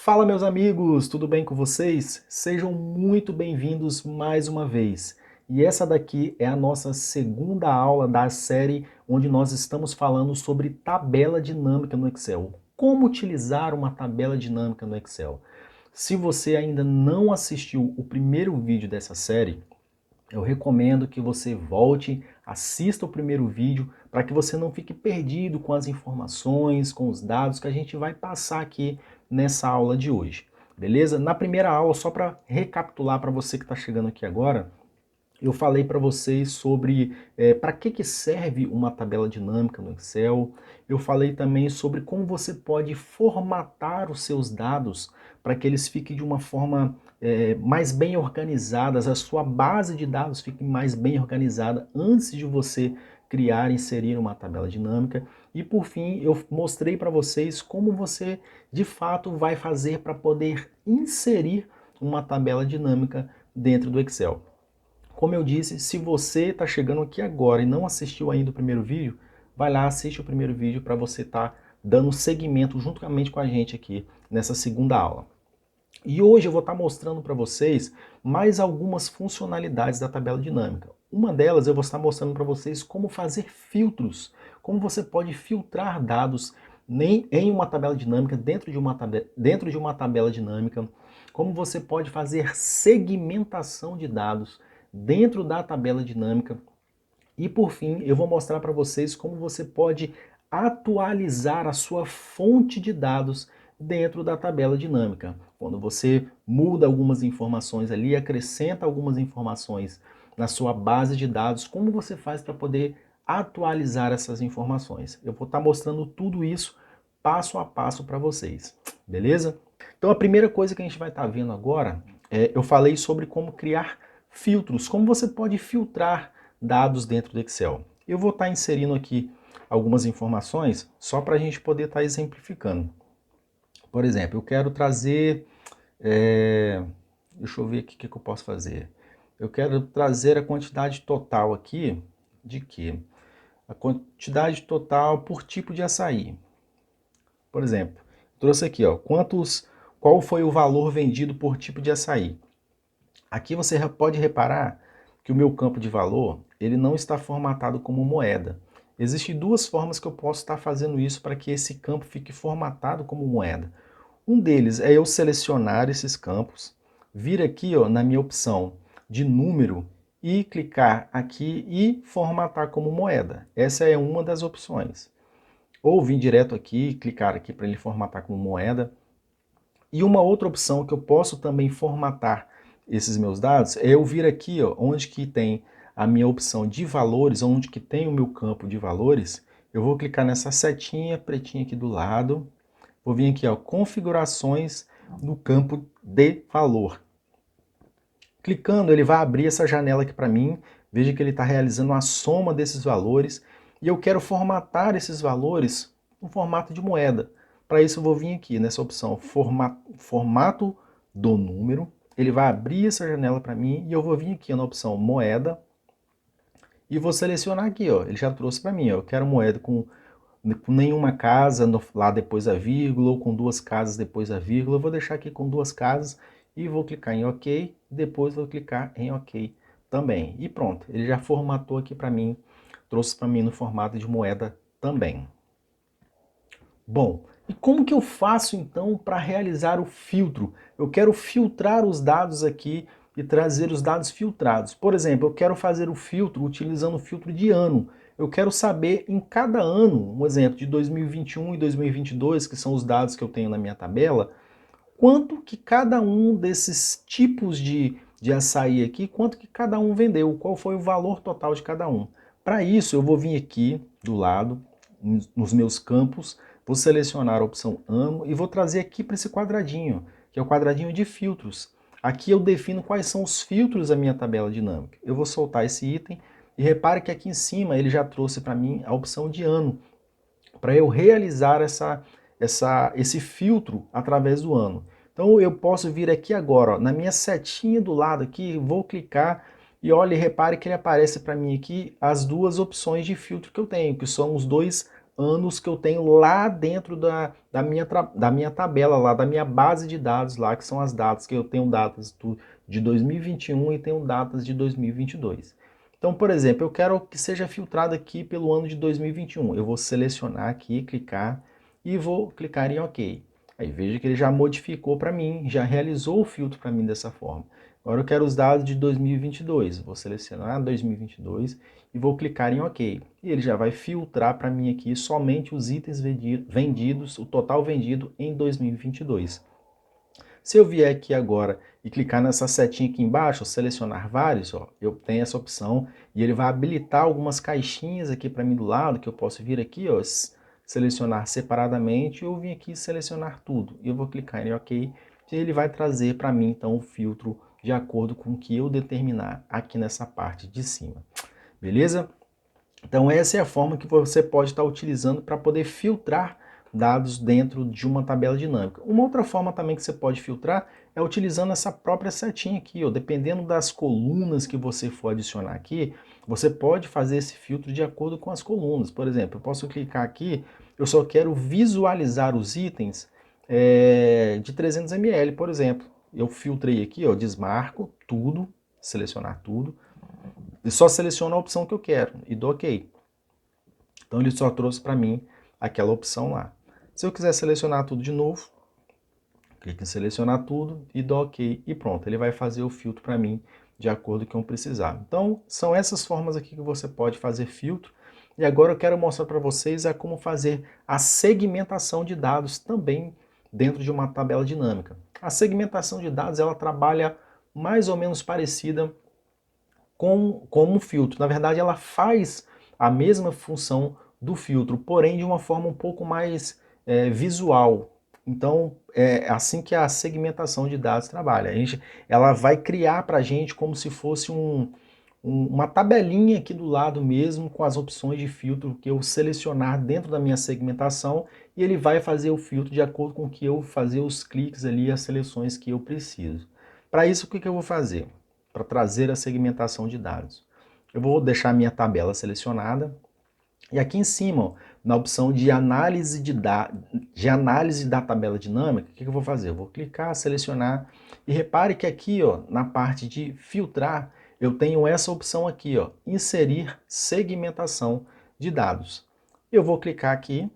Fala, meus amigos, tudo bem com vocês? Sejam muito bem-vindos mais uma vez. E essa daqui é a nossa segunda aula da série onde nós estamos falando sobre tabela dinâmica no Excel. Como utilizar uma tabela dinâmica no Excel? Se você ainda não assistiu o primeiro vídeo dessa série, eu recomendo que você volte, assista o primeiro vídeo para que você não fique perdido com as informações, com os dados que a gente vai passar aqui nessa aula de hoje. Beleza? Na primeira aula, só para recapitular para você que está chegando aqui agora, eu falei para vocês sobre para que serve uma tabela dinâmica no Excel. Eu falei também sobre como você pode formatar os seus dados para que eles fiquem de uma forma mais bem organizadas, a sua base de dados fique mais bem organizada antes de você criar e inserir uma tabela dinâmica. E por fim, eu mostrei para vocês como você de fato vai fazer para poder inserir uma tabela dinâmica dentro do Excel. Como eu disse, se você está chegando aqui agora e não assistiu ainda o primeiro vídeo, vai lá, assiste o primeiro vídeo para você estar dando seguimento juntamente com a gente aqui nessa segunda aula. E hoje eu vou estar mostrando para vocês mais algumas funcionalidades da tabela dinâmica. Uma delas eu vou estar mostrando para vocês como fazer filtros, como você pode filtrar dados em uma tabela dinâmica, dentro de uma tabela dinâmica, como você pode fazer segmentação de dados dentro da tabela dinâmica. E por fim, eu vou mostrar para vocês como você pode atualizar a sua fonte de dados dentro da tabela dinâmica. Quando você muda algumas informações ali, acrescenta algumas informações na sua base de dados, como você faz para poder atualizar essas informações. Eu vou estar mostrando tudo isso passo a passo para vocês, beleza? Então a primeira coisa que a gente vai estar vendo agora, eu falei sobre como criar filtros, como você pode filtrar dados dentro do Excel. Eu vou estar inserindo aqui algumas informações só para a gente poder estar exemplificando. Por exemplo, eu quero trazer, deixa eu ver aqui o que eu posso fazer. Eu quero trazer a quantidade total aqui de quê? A quantidade total por tipo de açaí. Por exemplo, trouxe aqui, ó, qual foi o valor vendido por tipo de açaí. Aqui você pode reparar que o meu campo de valor ele não está formatado como moeda. Existem duas formas que eu posso estar fazendo isso para que esse campo fique formatado como moeda. Um deles é eu selecionar esses campos, vir aqui ó, na minha opção de número e clicar aqui e formatar como moeda. Essa é uma das opções. Ou vir direto aqui, clicar aqui para ele formatar como moeda. E uma outra opção que eu posso também formatar esses meus dados é eu vir aqui, ó, onde que tem a minha opção de valores, onde que tem o meu campo de valores, eu vou clicar nessa setinha pretinha aqui do lado, vou vir aqui, ó, configurações no campo de valor. Clicando, ele vai abrir essa janela aqui para mim, veja que ele está realizando a soma desses valores, e eu quero formatar esses valores no formato de moeda. Para isso eu vou vir aqui nessa opção formato do número, ele vai abrir essa janela para mim e eu vou vir aqui na opção moeda e vou selecionar aqui, ó, ele já trouxe para mim, ó, eu quero moeda com nenhuma casa lá depois da vírgula ou com duas casas depois da vírgula, eu vou deixar aqui com duas casas e vou clicar em OK, depois vou clicar em OK também. E pronto, ele já formatou aqui para mim, trouxe para mim no formato de moeda também. Bom, e como que eu faço então para realizar o filtro? Eu quero filtrar os dados aqui e trazer os dados filtrados. Por exemplo, eu quero fazer o filtro utilizando o filtro de ano. Eu quero saber em cada ano, um exemplo de 2021 e 2022, que são os dados que eu tenho na minha tabela, quanto que cada um desses tipos de açaí aqui, quanto que cada um vendeu, qual foi o valor total de cada um. Para isso, eu vou vir aqui do lado, nos meus campos, vou selecionar a opção ano e vou trazer aqui para esse quadradinho, que é o quadradinho de filtros. Aqui eu defino quais são os filtros da minha tabela dinâmica. Eu vou soltar esse item e repare que aqui em cima ele já trouxe para mim a opção de ano, para eu realizar esse filtro através do ano. Então eu posso vir aqui agora, ó, na minha setinha do lado aqui, vou clicar e olha, repare que ele aparece para mim aqui as duas opções de filtro que eu tenho, que são os dois anos que eu tenho lá dentro da minha tabela, lá da minha base de dados, lá que são as datas, que eu tenho datas de 2021 e tenho datas de 2022. Então, por exemplo, eu quero que seja filtrado aqui pelo ano de 2021. Eu vou selecionar aqui, clicar e vou clicar em OK. Aí veja que ele já modificou para mim, já realizou o filtro para mim dessa forma. Agora eu quero os dados de 2022. Vou selecionar 2022 e vou clicar em OK. E ele já vai filtrar para mim aqui somente os itens vendidos, o total vendido em 2022. Se eu vier aqui agora e clicar nessa setinha aqui embaixo, selecionar vários, ó, eu tenho essa opção e ele vai habilitar algumas caixinhas aqui para mim do lado, que eu posso vir aqui, ó, selecionar separadamente, ou vir aqui selecionar tudo. Eu vou clicar em OK e ele vai trazer para mim então o filtro de acordo com o que eu determinar aqui nessa parte de cima. Beleza? Então essa é a forma que você pode estar utilizando para poder filtrar dados dentro de uma tabela dinâmica. Uma outra forma também que você pode filtrar é utilizando essa própria setinha aqui, ó. Dependendo das colunas que você for adicionar aqui, você pode fazer esse filtro de acordo com as colunas. Por exemplo, eu posso clicar aqui, eu só quero visualizar os itens de 300 ml, por exemplo. Eu filtrei aqui, ó, desmarco tudo, selecionar tudo, e só seleciono a opção que eu quero e dou OK. Então ele só trouxe para mim aquela opção lá. Se eu quiser selecionar tudo de novo, clique em selecionar tudo e dou OK e pronto. Ele vai fazer o filtro para mim de acordo com o que eu precisar. Então são essas formas aqui que você pode fazer filtro. E agora eu quero mostrar para vocês como fazer a segmentação de dados também dentro de uma tabela dinâmica. A segmentação de dados ela trabalha mais ou menos parecida com um filtro. Na verdade, ela faz a mesma função do filtro, porém de uma forma um pouco mais visual. Então, é assim que a segmentação de dados trabalha. Ela vai criar para a gente como se fosse uma tabelinha aqui do lado mesmo, com as opções de filtro que eu selecionar dentro da minha segmentação, e ele vai fazer o filtro de acordo com que eu fazer os cliques ali, as seleções que eu preciso. Para isso, o que eu vou fazer? Para trazer a segmentação de dados. Eu vou deixar a minha tabela selecionada e aqui em cima, ó, na opção de análise da tabela dinâmica, o que eu vou fazer? Eu vou clicar, selecionar e repare que aqui, ó, na parte de filtrar, eu tenho essa opção aqui, ó, inserir segmentação de dados. Eu vou clicar aqui,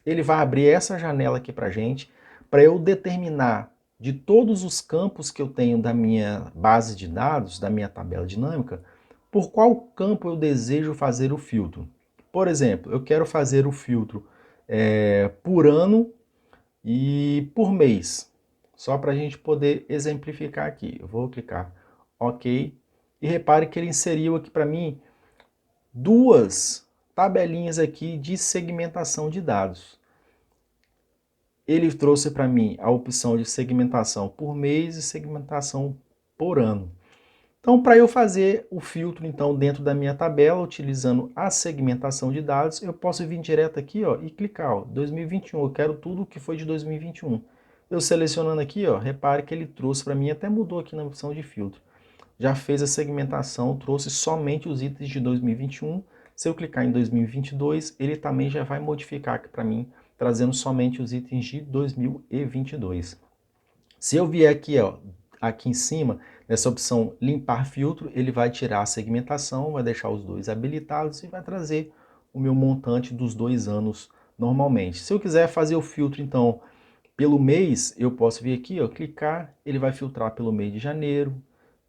ele vai abrir essa janela aqui para gente, para eu determinar de todos os campos que eu tenho da minha base de dados, da minha tabela dinâmica, por qual campo eu desejo fazer o filtro. Por exemplo, eu quero fazer o filtro por ano e por mês, só para a gente poder exemplificar aqui. Eu vou clicar OK e repare que ele inseriu aqui para mim duas tabelinhas aqui de segmentação de dados. Ele trouxe para mim a opção de segmentação por mês e segmentação por ano. Então, para eu fazer o filtro então dentro da minha tabela, utilizando a segmentação de dados, eu posso vir direto aqui, ó, e clicar, ó, 2021, eu quero tudo que foi de 2021. Eu selecionando aqui, ó, repare que ele trouxe para mim, até mudou aqui na opção de filtro. Já fez a segmentação, trouxe somente os itens de 2021. Se eu clicar em 2022, ele também já vai modificar aqui para mim, trazendo somente os itens de 2022. Se eu vier aqui, ó, aqui em cima, nessa opção limpar filtro, ele vai tirar a segmentação, vai deixar os dois habilitados e vai trazer o meu montante dos 2 anos normalmente. Se eu quiser fazer o filtro, então, pelo mês, eu posso vir aqui, ó, clicar, ele vai filtrar pelo mês de janeiro,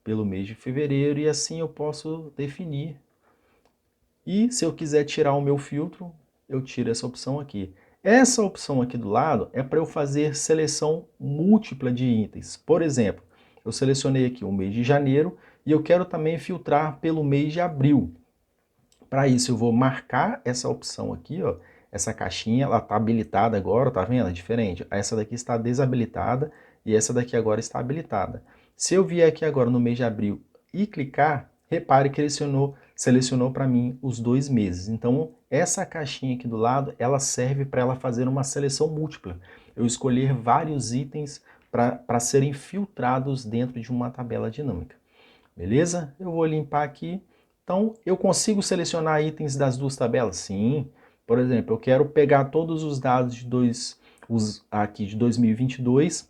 pelo mês de fevereiro, e assim eu posso definir. E se eu quiser tirar o meu filtro, eu tiro essa opção aqui. Essa opção aqui do lado é para eu fazer seleção múltipla de itens. Por exemplo, eu selecionei aqui o mês de janeiro e eu quero também filtrar pelo mês de abril. Para isso eu vou marcar essa opção aqui, ó, essa caixinha, ela está habilitada agora, tá vendo? É diferente. Essa daqui está desabilitada e essa daqui agora está habilitada. Se eu vier aqui agora no mês de abril e clicar, repare que ele selecionou para mim os 2 meses. Então, essa caixinha aqui do lado, ela serve para ela fazer uma seleção múltipla. Eu escolher vários itens para serem filtrados dentro de uma tabela dinâmica. Beleza? Eu vou limpar aqui. Então, eu consigo selecionar itens das duas tabelas? Sim. Por exemplo, eu quero pegar todos os dados aqui de 2022.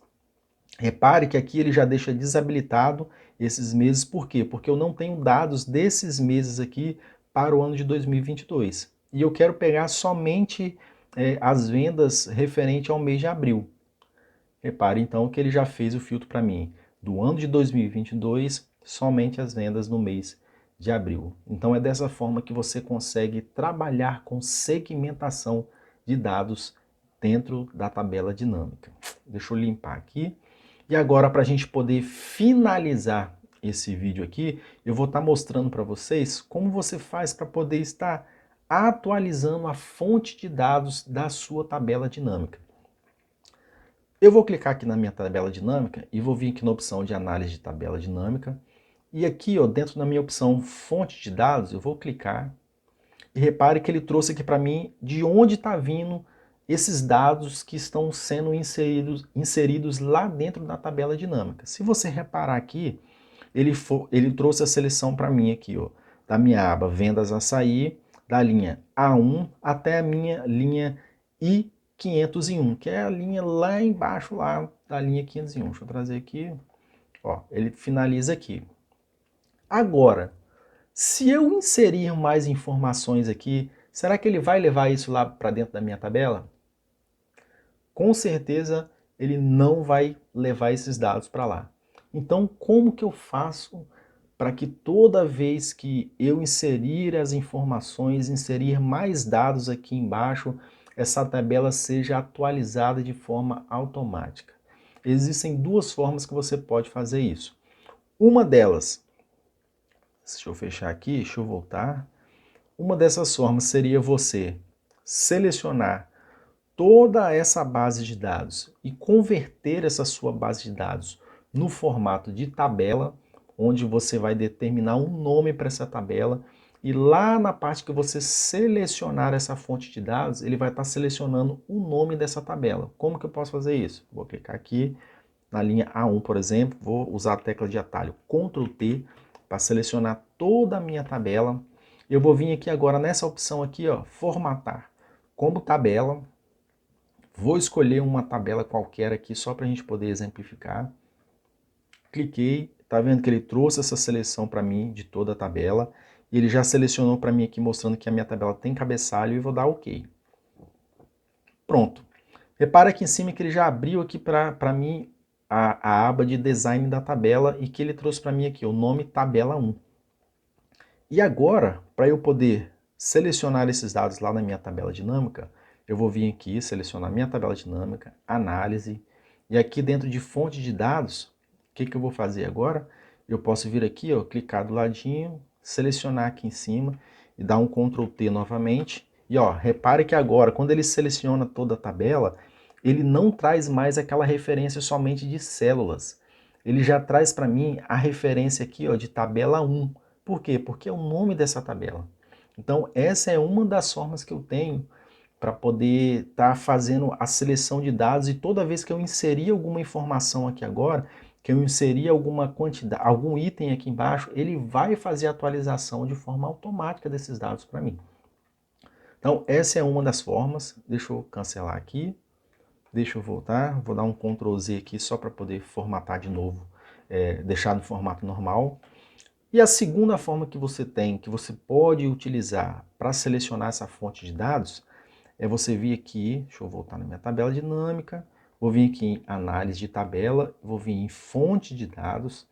Repare que aqui ele já deixa desabilitado esses meses. Por quê? Porque eu não tenho dados desses meses aqui para o ano de 2022. E eu quero pegar somente as vendas referente ao mês de abril. Repare então que ele já fez o filtro para mim do ano de 2022, somente as vendas no mês de abril. Então é dessa forma que você consegue trabalhar com segmentação de dados dentro da tabela dinâmica. Deixa eu limpar aqui. E agora, para a gente poder finalizar esse vídeo aqui, eu vou estar mostrando para vocês como você faz para poder estar atualizando a fonte de dados da sua tabela dinâmica. Eu vou clicar aqui na minha tabela dinâmica e vou vir aqui na opção de análise de tabela dinâmica. E aqui, ó, dentro da minha opção fonte de dados, eu vou clicar e repare que ele trouxe aqui para mim de onde está vindo esses dados que estão sendo inseridos lá dentro da tabela dinâmica. Se você reparar aqui, ele trouxe a seleção para mim aqui, ó, da minha aba Vendas Açaí, da linha A1 até a minha linha I501, que é a linha lá embaixo lá da linha 501. Deixa eu trazer aqui, ó, ele finaliza aqui. Agora, se eu inserir mais informações aqui, será que ele vai levar isso lá para dentro da minha tabela? Com certeza ele não vai levar esses dados para lá. Então, como que eu faço para que toda vez que eu inserir as informações, inserir mais dados aqui embaixo, essa tabela seja atualizada de forma automática? Existem duas formas que você pode fazer isso. Uma delas, deixa eu fechar aqui, deixa eu voltar. Uma dessas formas seria você selecionar toda essa base de dados e converter essa sua base de dados no formato de tabela, onde você vai determinar um nome para essa tabela e lá na parte que você selecionar essa fonte de dados, ele vai estar selecionando o nome dessa tabela. Como que eu posso fazer isso? Vou clicar aqui na linha A1, por exemplo, vou usar a tecla de atalho Ctrl T para selecionar toda a minha tabela. Eu vou vir aqui agora nessa opção aqui, ó, formatar como tabela. Vou escolher uma tabela qualquer aqui só para a gente poder exemplificar. Cliquei, tá vendo que ele trouxe essa seleção para mim de toda a tabela. E ele já selecionou para mim aqui mostrando que a minha tabela tem cabeçalho e vou dar OK. Pronto. Repara aqui em cima que ele já abriu aqui para mim a aba de design da tabela e que ele trouxe para mim aqui o nome tabela 1. E agora, para eu poder selecionar esses dados lá na minha tabela dinâmica, eu vou vir aqui, selecionar minha tabela dinâmica, análise, e aqui dentro de fonte de dados, o que eu vou fazer agora? Eu posso vir aqui, ó, clicar do ladinho, selecionar aqui em cima e dar um Ctrl T novamente. E ó, repare que agora, quando ele seleciona toda a tabela, ele não traz mais aquela referência somente de células. Ele já traz para mim a referência aqui, ó, de tabela 1. Por quê? Porque é o nome dessa tabela. Então, essa é uma das formas que eu tenho para poder estar fazendo a seleção de dados e toda vez que eu inserir alguma informação aqui agora, que eu inserir alguma quantidade, algum item aqui embaixo, ele vai fazer a atualização de forma automática desses dados para mim. Então, essa é uma das formas. Deixa eu cancelar aqui. Deixa eu voltar. Vou dar um Ctrl Z aqui só para poder formatar de novo, deixar no formato normal. E a segunda forma que você tem, que você pode utilizar para selecionar essa fonte de dados, é você vir aqui, deixa eu voltar na minha tabela dinâmica, vou vir aqui em análise de tabela, vou vir em fonte de dados,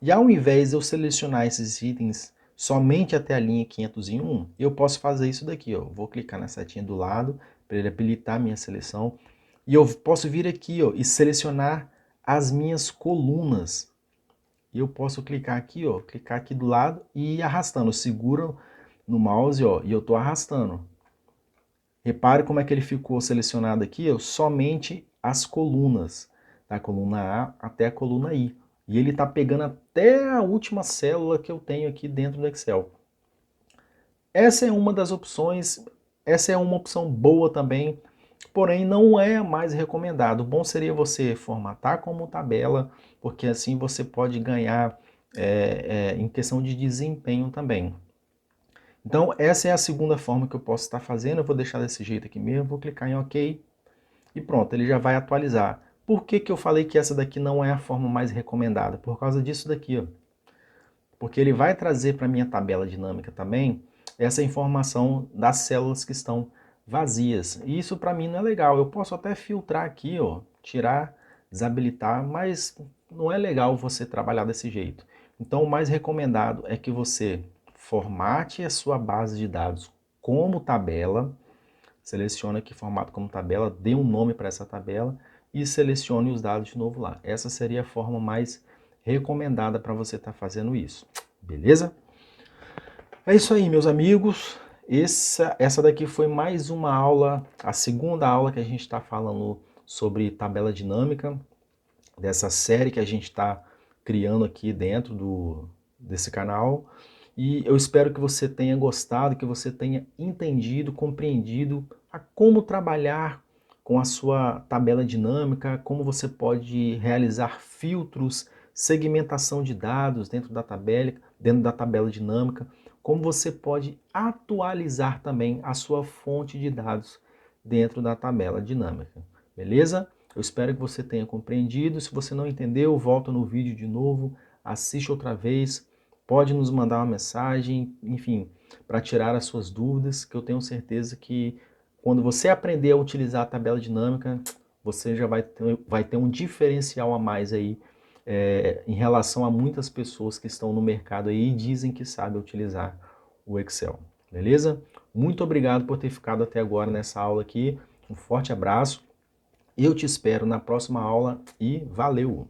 e ao invés de eu selecionar esses itens somente até a linha 501, eu posso fazer isso daqui, ó. Vou clicar na setinha do lado, para ele habilitar a minha seleção, e eu posso vir aqui, ó, e selecionar as minhas colunas. E eu posso clicar aqui, ó, clicar aqui do lado e ir arrastando. Eu seguro no mouse, ó, e eu tô arrastando. Repare como é que ele ficou selecionado aqui, ó, somente as colunas, da coluna A até a coluna I. E ele está pegando até a última célula que eu tenho aqui dentro do Excel. Essa é uma das opções, essa é uma opção boa também, porém não é a mais recomendada. O bom seria você formatar como tabela, porque assim você pode ganhar em questão de desempenho também. Então, essa é a segunda forma que eu posso estar fazendo. Eu vou deixar desse jeito aqui mesmo, vou clicar em OK e pronto, ele já vai atualizar. Por que que eu falei que essa daqui não é a forma mais recomendada? Por causa disso daqui, ó. Porque ele vai trazer para a minha tabela dinâmica também essa informação das células que estão vazias. E isso para mim não é legal. Eu posso até filtrar aqui, ó, tirar, desabilitar, mas não é legal você trabalhar desse jeito. Então o mais recomendado é que você formate a sua base de dados como tabela, selecione aqui formato como tabela, dê um nome para essa tabela e selecione os dados de novo lá. Essa seria a forma mais recomendada para você estar fazendo isso, beleza? É isso aí, meus amigos. Essa daqui foi mais uma aula, a segunda aula que a gente está falando sobre tabela dinâmica, dessa série que a gente está criando aqui dentro desse canal. E eu espero que você tenha gostado, que você tenha entendido, compreendido a como trabalhar com a sua tabela dinâmica, como você pode realizar filtros, segmentação de dados dentro da tabela dinâmica, como você pode atualizar também a sua fonte de dados dentro da tabela dinâmica. Beleza? Eu espero que você tenha compreendido. Se você não entendeu, volta no vídeo de novo, assiste outra vez, pode nos mandar uma mensagem, enfim, para tirar as suas dúvidas, que eu tenho certeza que quando você aprender a utilizar a tabela dinâmica, você já vai ter um diferencial a mais aí em relação a muitas pessoas que estão no mercado aí e dizem que sabem utilizar o Excel. Beleza? Muito obrigado por ter ficado até agora nessa aula aqui. Um forte abraço. Eu te espero na próxima aula e valeu!